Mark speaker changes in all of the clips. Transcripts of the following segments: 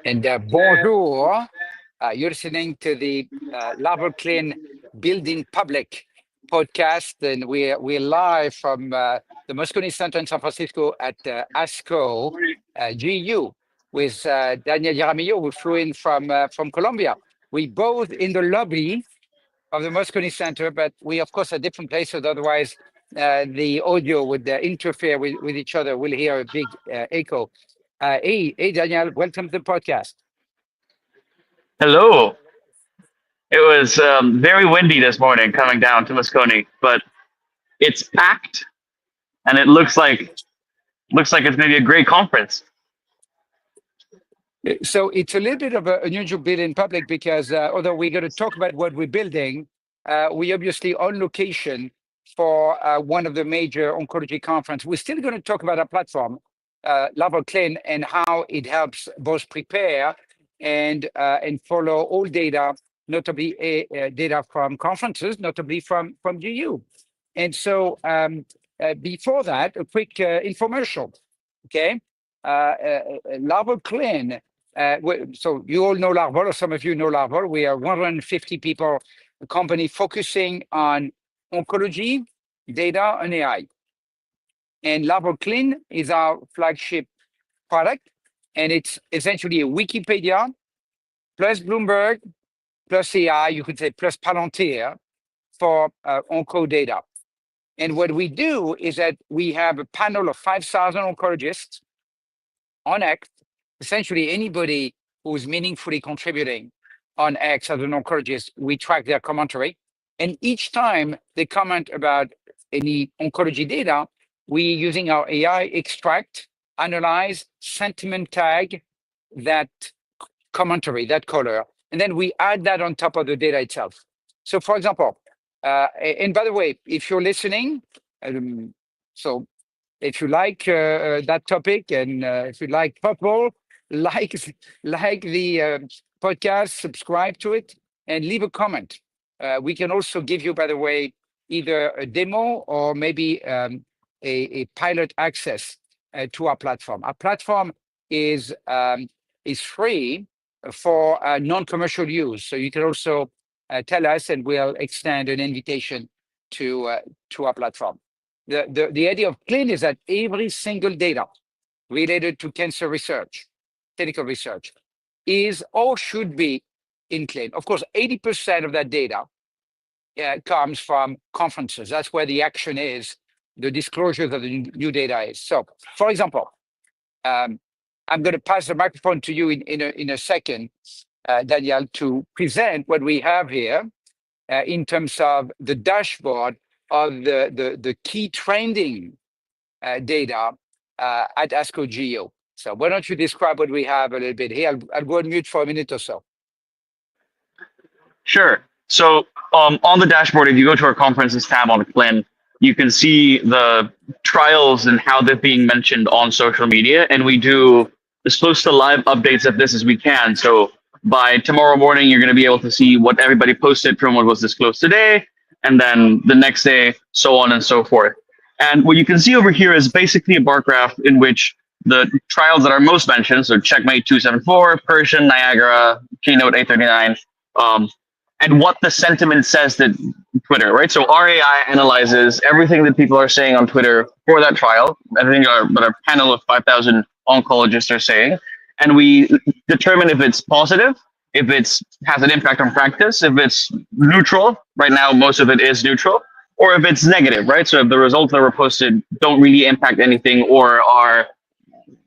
Speaker 1: And bonjour. You're listening to the LARVOL CLIN Building Public podcast, and we're live from the Moscone Center in San Francisco at ASCO-GU with Daniel Jaramillo, who flew in from Colombia. We both in the lobby of the Moscone Center, but we of course are different places. Otherwise, the audio would interfere with each other. We'll hear a big echo. Hey, Daniel, welcome to the podcast.
Speaker 2: Hello. It was very windy this morning coming down to Moscone, but it's packed, and it looks like it's going to be a great conference.
Speaker 1: So it's a little bit of an unusual build in public because although we're going to talk about what we're building, we obviously on location for one of the major oncology conference. We're still going to talk about our platform, LARVOL CLIN, and how it helps both prepare and follow all data, notably data from conferences, notably from GU. And so before that, a quick infomercial, okay? LARVOL CLIN. So you all know LARVOL, or some of you know LARVOL. We are 150 people, a company focusing on oncology, data, and AI. And LARVOL CLIN is our flagship product, and it's essentially a Wikipedia plus Bloomberg plus AI, you could say plus Palantir for onco data. And what we do is that we have a panel of 5,000 oncologists on X, essentially anybody who's meaningfully contributing on X as an oncologist, we track their commentary. And each time they comment about any oncology data, we, using our AI, extract, analyze, sentiment tag that commentary, that color, and then we add that on top of the data itself. So for example, and by the way, if you're listening, so if you like that topic, and if you like purple, like the podcast, subscribe to it, and leave a comment. We can also give you, by the way, either a demo or maybe a pilot access to our platform. Our platform is free for non-commercial use, so you can also tell us, and we'll extend an invitation to our platform. The idea of CLIN is that every single data related to cancer research, clinical research, is or should be in CLIN. Of course, 80% of that data comes from conferences. That's where the action is, the disclosure of the new data is. So, for example, I'm going to pass the microphone to you in a second, Daniel, to present what we have here in terms of the dashboard of the key trending data at ASCO-GU. So why don't you describe what we have a little bit here? I'll go on mute for a minute or so.
Speaker 2: Sure. So on the dashboard, if you go to our conferences tab on CLIN, you can see the trials and how they're being mentioned on social media. And we do as close to live updates of this as we can. So by tomorrow morning, you're going to be able to see what everybody posted from what was disclosed today, and then the next day, so on and so forth. And what you can see over here is basically a bar graph in which the trials that are most mentioned, so Checkmate 274, Persian, Niagara, Keynote 839, and what the sentiment says that Twitter, right? So our AI analyzes everything that people are saying on Twitter for that trial, everything that our panel of 5,000 oncologists are saying, and we determine if it's positive, if it's has an impact on practice, if it's neutral. Right now, most of it is neutral, or if it's negative, right? So if the results that were posted don't really impact anything or are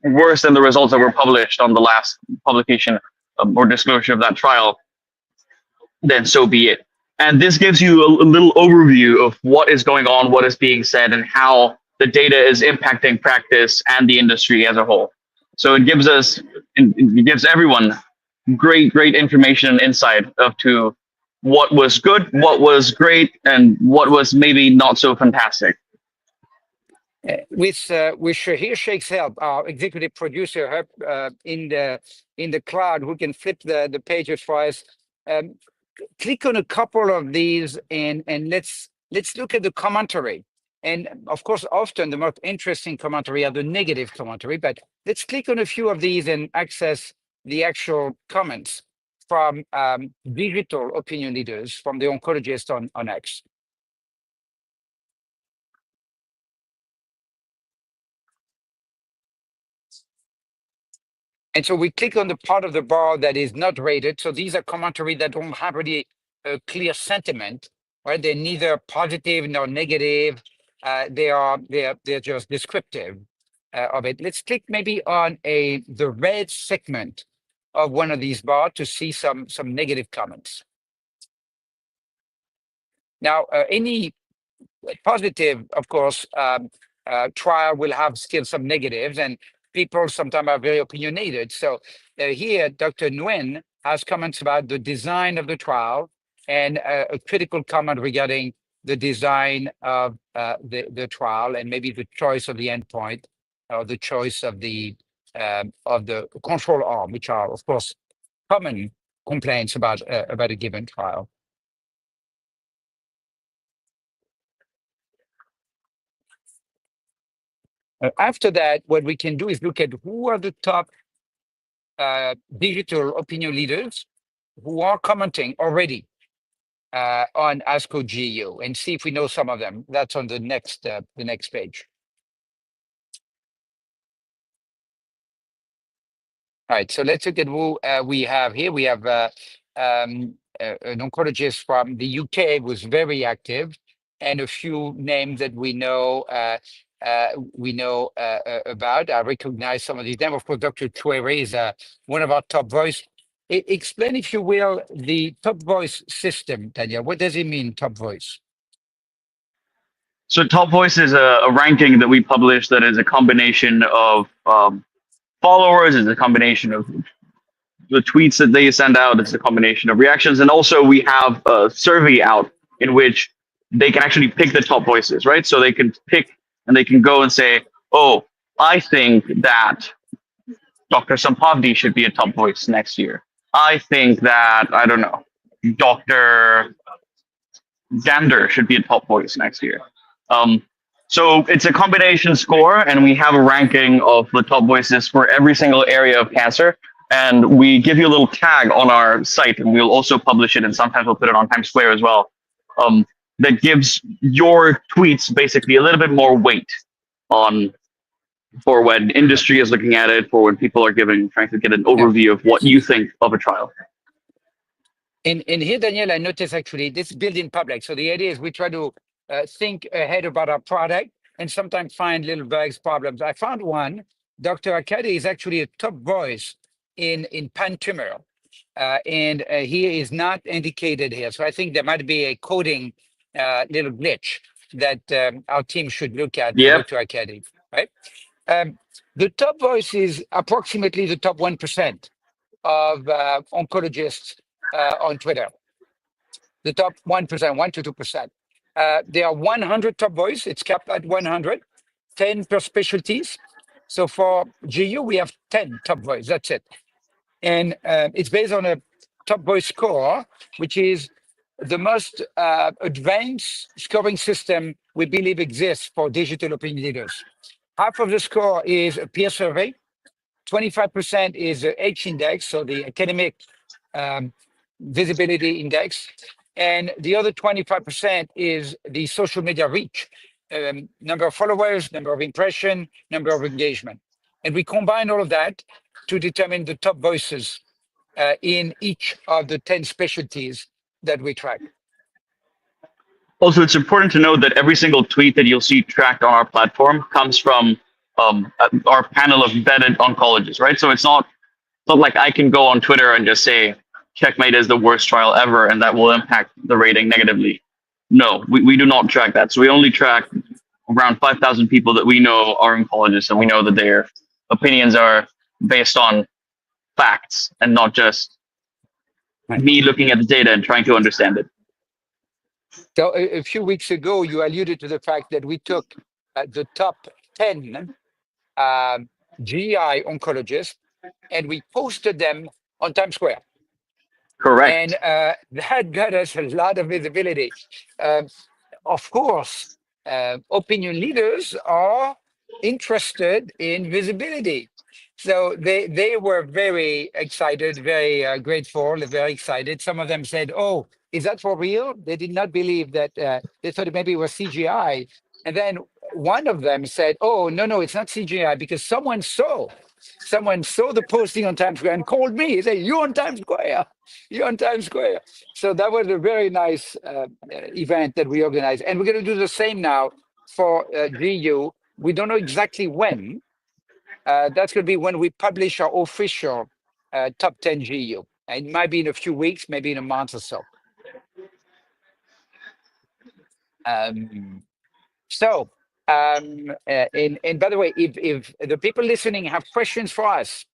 Speaker 2: worse than the results that were published on the last publication or disclosure of that trial, then so be it. And this gives you a little overview of what is going on, what is being said, and how the data is impacting practice and the industry as a whole. So it gives everyone great information and insight of to what was good, what was great, and what was maybe not so fantastic.
Speaker 1: With Shahir Sheikh's help, our executive producer in the cloud, who can flip the pages for us. Click on a couple of these and let's look at the commentary. And of course, often the most interesting commentary are the negative commentary, but let's click on a few of these and access the actual comments from digital opinion leaders, from the oncologists on X. And so we click on the part of the bar that is not rated. So these are commentary that don't have really a clear sentiment, right? They're neither positive nor negative. They're just descriptive of it. Let's click maybe on the red segment of one of these bars to see some negative comments. Now, any positive, of course, trial will have still some negatives, and people sometimes are very opinionated. So here, Dr. Nguyen has comments about the design of the trial and a critical comment regarding the design of the trial and maybe the choice of the endpoint or the choice of the control arm, which are, of course, common complaints about a given trial. After that, what we can do is look at who are the top digital opinion leaders who are commenting already on ASCO-GU and see if we know some of them. That's on the next page. All right, so let's look at who we have here. We have an oncologist from the UK who was very active, and a few names that we know about. I recognize some of these names. Of course, Dr. Chouere is one of our top voice. Explain, if you will, the top voice system, Daniel. What does it mean, top voice?
Speaker 2: So top voice is a ranking that we publish that is a combination of followers, it's a combination of the tweets that they send out, it's a combination of reactions, and also we have a survey out in which they can actually pick the top voices, right? So they can pick and they can go and say, oh, I think that Dr. Sampavdi should be a top voice next year. I think that, I don't know, Dr. Gander should be a top voice next year. So it's a combination score, and we have a ranking of the top voices for every single area of cancer. And we give you a little tag on our site, and we'll also publish it, and sometimes we'll put it on Times Square as well. That gives your tweets basically a little bit more weight for when industry is looking at it, for when people are trying to get an overview of what you think of a trial.
Speaker 1: In here, Daniel, I noticed actually this built in public. So the idea is we try to think ahead about our product and sometimes find little bugs, problems. I found one. Dr. Akadi is actually a top voice in pan-tumor. And he is not indicated here. So I think there might be a coding little glitch that our team should look at, Dr. Akadi, right? The top voice is approximately the top 1% of oncologists on Twitter. The top 1%, 1 to 2%. There are 100 top voice. It's capped at 100, 10 per specialties. So for GU, we have 10 top voice. That's it. And it's based on a top voice score, which is the most advanced scoring system we believe exists for digital opinion leaders. Half of the score is a peer survey. 25% is the H index, so the academic visibility index. And the other 25% is the social media reach, number of followers, number of impression, number of engagement. And we combine all of that to determine the top voices in each of the 10 specialties that we track.
Speaker 2: Also, it's important to note that every single tweet that you'll see tracked on our platform comes from our panel of vetted oncologists, right? So it's not like I can go on Twitter and just say, Checkmate is the worst trial ever, and that will impact the rating negatively. No, we do not track that. So we only track around 5,000 people that we know are oncologists, and we know that their opinions are based on facts and not just me looking at the data and trying to understand it.
Speaker 1: So a few weeks ago, you alluded to the fact that we took the top 10 GI oncologists and we posted them on Times Square.
Speaker 2: Correct.
Speaker 1: And that got us a lot of visibility. Of course, opinion leaders are interested in visibility. So they were very excited, very grateful, very excited. Some of them said, "Oh, is that for real?" They did not believe that. They thought it maybe was CGI. And then one of them said, "Oh, no, no, it's not CGI because someone saw the posting on Times Square and called me. He said, 'You're on Times Square. You're on Times Square.'" So that was a very nice event that we organized, and we're going to do the same now for GU. We don't know exactly when. That's going to be when we publish our official top 10 GU. And it might be in a few weeks, maybe in a month or so. So, and by the way, if the people listening have questions for us,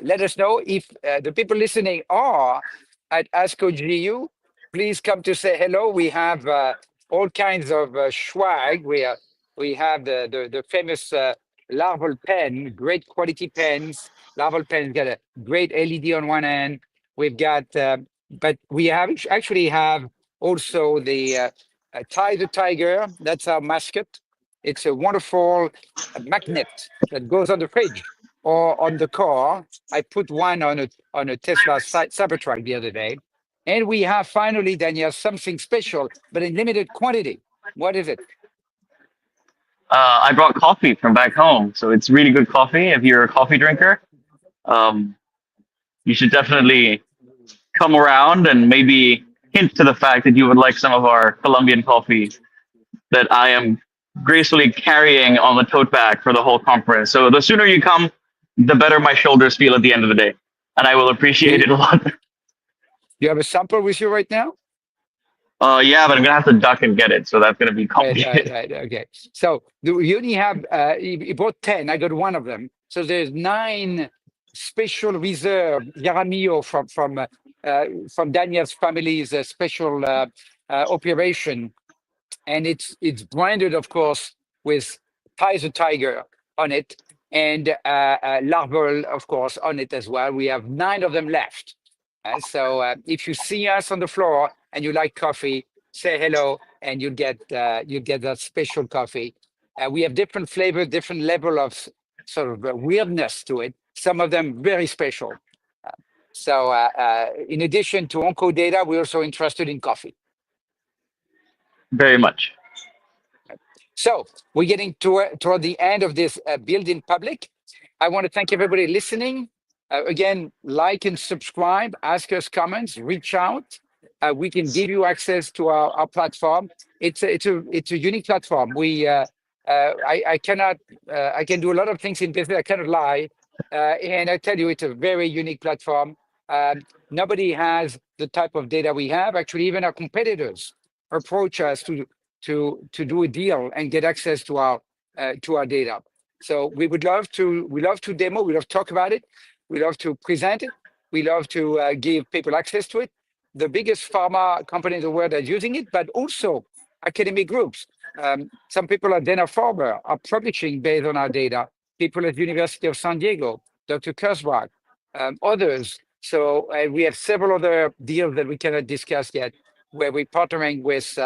Speaker 1: let us know. If the people listening are at ASCO-GU, please come to say hello. We have all kinds of swag. We have the famous LARVOL pen, great quality pens. LARVOL pens got a great LED on one end. We've got, but we have actually have also the Ty the Tiger. That's our mascot. It's a wonderful magnet that goes on the fridge or on the car. I put one on a Tesla Cybertruck the other day. And we have finally, Daniel, something special, but in limited quantity. What is it?
Speaker 2: I brought coffee from back home, so it's really good coffee. If you're a coffee drinker, um, you should definitely come around and maybe hint to the fact that you would like some of our Colombian coffee that I am gracefully carrying on the tote bag for the whole conference. So the sooner you come, the better my shoulders feel at the end of the day, and I will appreciate it a lot.
Speaker 1: You have a sample with you right now?
Speaker 2: Yeah, but I'm gonna have to duck and get it, so that's gonna be
Speaker 1: Right,
Speaker 2: complicated.
Speaker 1: okay. So you only have, you bought 10. I got one of them. So there's 9 special reserve Jaramillo from Daniel's family's special operation. And it's branded, of course, with Ty the Tiger on it and Larvol, of course, on it as well. We have 9 of them left. So if you see us on the floor and you like coffee, say hello, and you get that special coffee. We have different flavors, different level of sort of weirdness to it. Some of them very special. So in addition to onco data, we're also interested in coffee.
Speaker 2: Very much.
Speaker 1: So we're getting toward the end of this build in public. I want to thank everybody listening. Again, like and subscribe, ask us comments, reach out. We can give you access to our platform. It's a unique platform. I cannot I can do a lot of things in business. I cannot lie, and I tell you, it's a very unique platform. Nobody has the type of data we have. Actually, even our competitors approach us to do a deal and get access to our data. So we love to demo, we love to talk about it, we love to present it, we love to give people access to it. The biggest pharma company in the world are using it, but also academic groups. Some people at Dana-Farber are publishing based on our data. People at University of San Diego, Dr. Kurzbach, others. So we have several other deals that we cannot discuss yet, where we're partnering with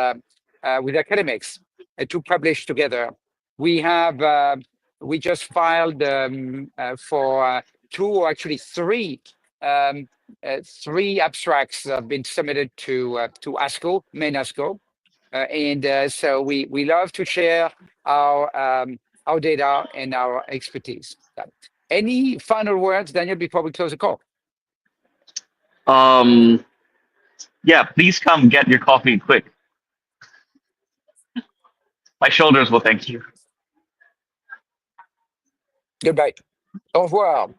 Speaker 1: academics to publish together. We have we just filed for 2 or actually 3 3 abstracts have been submitted to ASCO, main ASCO, and so we love to share our data and our expertise. Any final words, Daniel, before we close the call?
Speaker 2: Yeah, please come get your coffee quick. My shoulders will thank you.
Speaker 1: Goodbye. Au revoir.